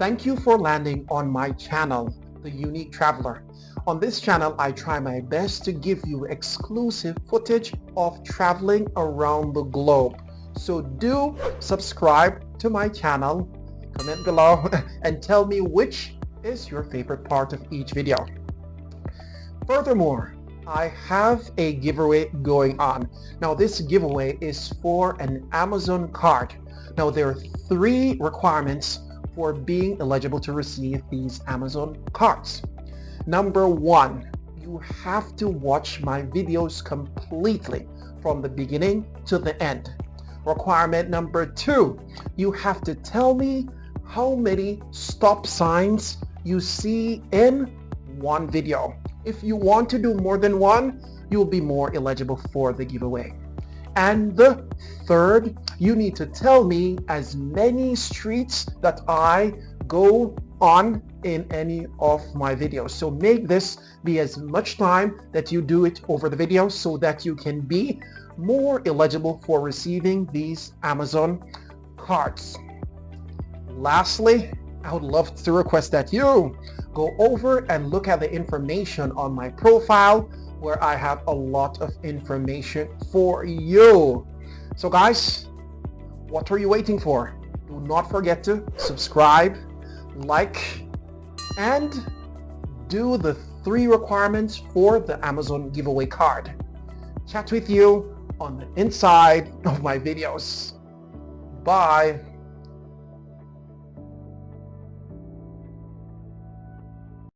Thank you for landing on my channel, The Unique Traveler. On this channel, I try my best to give you exclusive footage of traveling around the globe. So do subscribe to my channel, comment below, and tell me which is your favorite part of each video. Furthermore, I have a giveaway going on. Now this giveaway is for an Amazon card. Now there are 3 requirements for being eligible to receive these Amazon cards. Number 1, you have to watch my videos completely from the beginning to the end. Requirement number 2, you have to tell me how many stop signs you see in one video. If you want to do more than one, you'll be more eligible for the giveaway. And the 3rd, you need to tell me as many streets that I go on in any of my videos. So make this be as much time that you do it over the video so that you can be more eligible for receiving these Amazon cards. Lastly, I would love to request that you go over and look at the information on my profile where I have a lot of information for you. So guys, what are you waiting for? Do not forget to subscribe, like, and do the 3 requirements for the Amazon giveaway card. Chat with you on the inside of my videos. Bye.